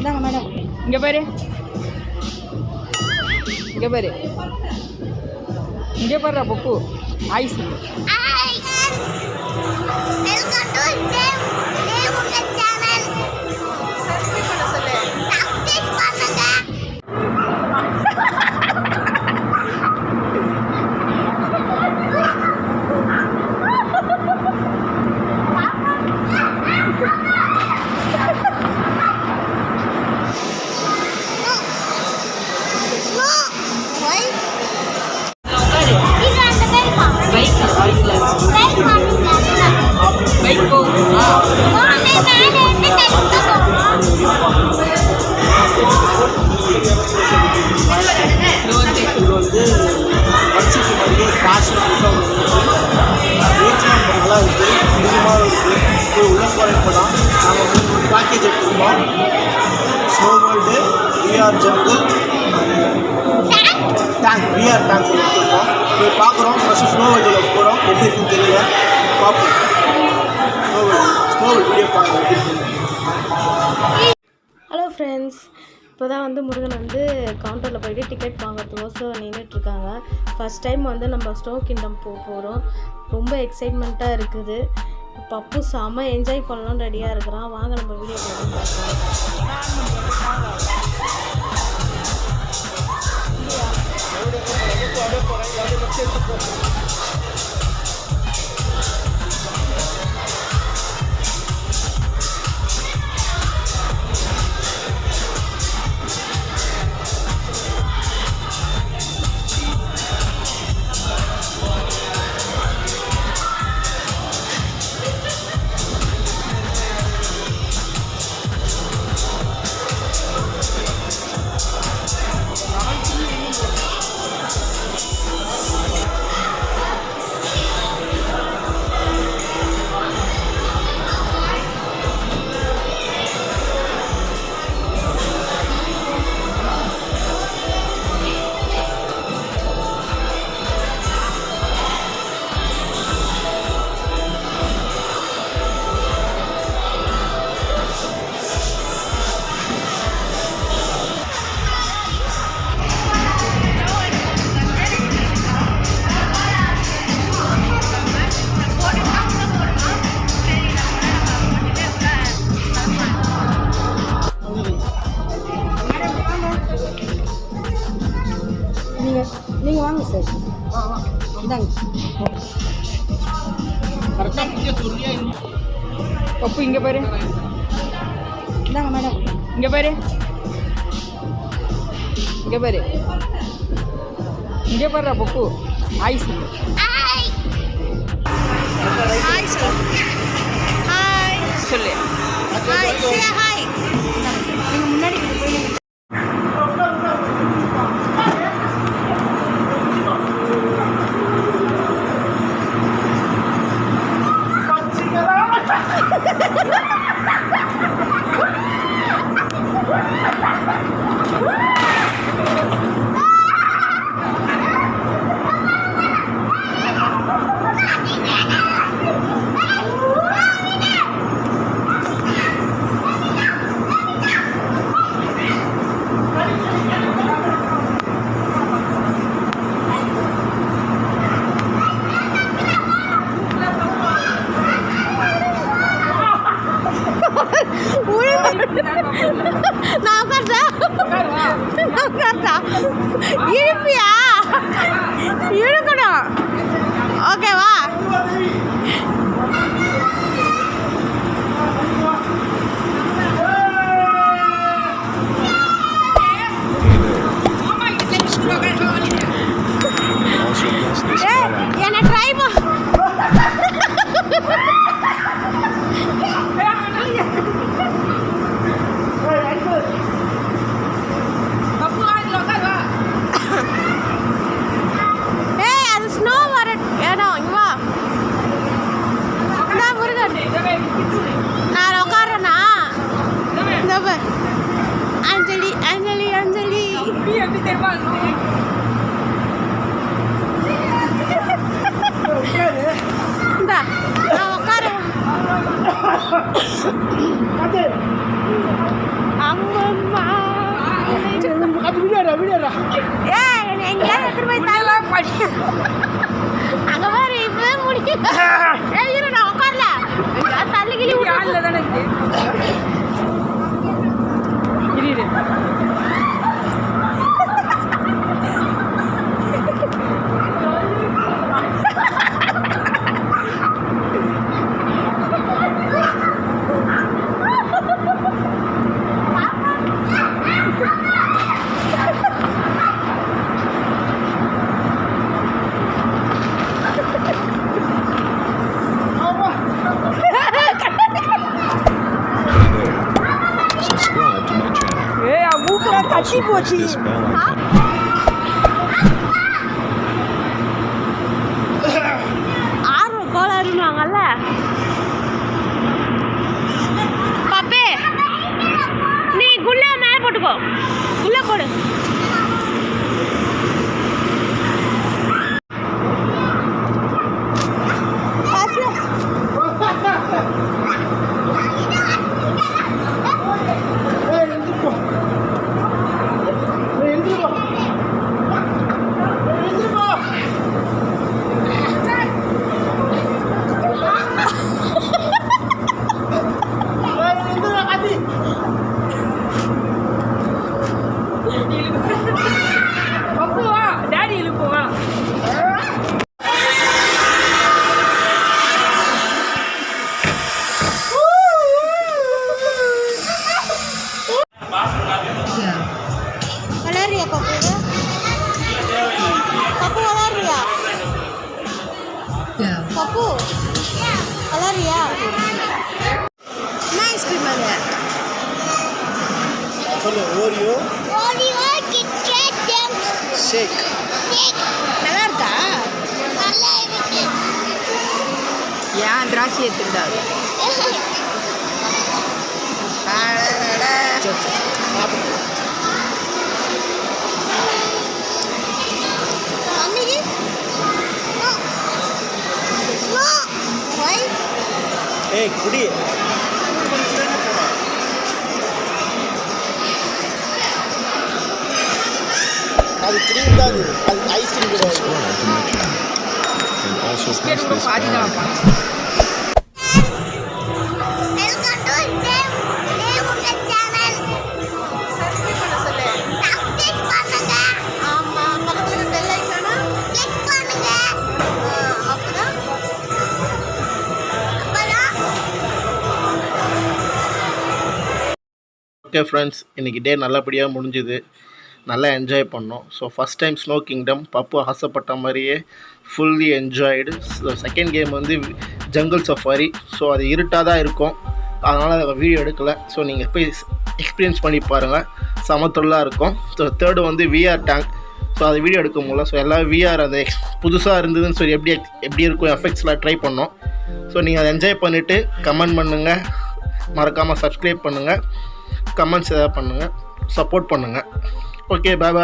இந்தாங்க மேடம், இங்கே பாரு, இங்கே பாரு, இங்கே பாருடா பப்பு. Ice Craash package snow world, VR jungle, tank, VR tank. We snow world Hello friends. இப்போதான் வந்து முருகன் வந்து கவுண்டரில் போயிட்டு டிக்கெட் வாங்குறதுக்கோசம் நின்றுட்டுருக்காங்க. ஃபர்ஸ்ட் டைம் வந்து நம்ம ஸ்னோ கிங்டம் போகிறோம். ரொம்ப எக்ஸைட்மெண்ட்டாக இருக்குது. பப்பு செம்ம என்ஜாய் பண்ணலாம்னு ரெடியாக இருக்கிறான். வாங்க நம்ம வீடியோ பார்க்கலாம். நீங்கள் வாங்க சார். இந்தாங்க பப்பு, இங்கே பாரு, இந்தாங்க மேடம், இங்கே பாரு, இங்கே பாரு, இங்கே பாருடா பப்பு. ஐஸ் சொல்லு. நீங்கள் முன்னாடி போய் இழுப்பியா? இழுக்கணும். ஓகேவா? என்ன ட்ரை அது ஸ்னோ வர இடம். இங்க வா. முருகன் நான் உட்காரனா? அஞ்சலி அஞ்சலி அஞ்சலி நான் உட்கார. அங்க அங்க பாரு இப்பவே முடிக்கல. ஏய் இரு நான் உட்காரல. நான் தள்ளி கிளி விடல தானே இருக்கு. இரு கட்டி போச்சு. ஆர்வம் கோளாறுவாங்கல்ல பாப்பே. நீ குள்ள மேல போட்டுக்கோ. குள்ள போடு. பப்பு கலரியா என்ன ஐஸ்கிரீம் அது சொல்லு ஓரியோ kitkat ஷேக் நல்லா இருக்கா நல்லா இருக்கு ஏன் திராட்சை எடுத்துக்கிட்டாரு ஏய் குடி அது கிரீம் தான் அது ஐஸ்கிரீம் கிடையாது பிஸ்கெட் கூட பாதி தான் welcome to Devamurugan channel subscribe பண்ணுங்க ஆமா பக்கத்துல பெல் ஐகானை கிளிக் பண்ணுங்க அப்பதான் ஓகே ஃப்ரெண்ட்ஸ், இன்றைக்கி டே நல்லபடியாக முடிஞ்சுது. நல்லா என்ஜாய் பண்ணோம். So first time snow kingdom பப்பு ஆசைப்பட்ட மாதிரியே ஃபுல்லி என்ஜாய்டு. செகண்ட் கேம் வந்து ஜங்கிள் சஃபாரி. ஸோ அது இருட்டாக தான் இருக்கும், அதனால் வீடியோ எடுக்கலை. ஸோ நீங்கள் போய் எக்ஸ்பீரியன்ஸ் பண்ணி பாருங்கள், சமத்துள்ளாக இருக்கும். ஸோ தேர்டு வந்து விஆர் டேங்க். ஸோ அது வீடியோ எடுக்க முடியல. ஸோ எல்லாம் விஆர் அந்த புதுசாக இருந்ததுன்னு சொல்லி எப்படி இருக்கும் எஃபெக்ட்ஸ்லாம் ட்ரை பண்ணோம். ஸோ நீங்கள் அதை என்ஜாய் பண்ணிவிட்டு கமெண்ட் பண்ணுங்கள், மறக்காமல் சப்ஸ்கிரைப் பண்ணுங்கள், கமெண்ட்ஸ் எதாவது பண்ணுங்கள், சப்போர்ட் பண்ணுங்கள். ஓகே, பாய் பாய்.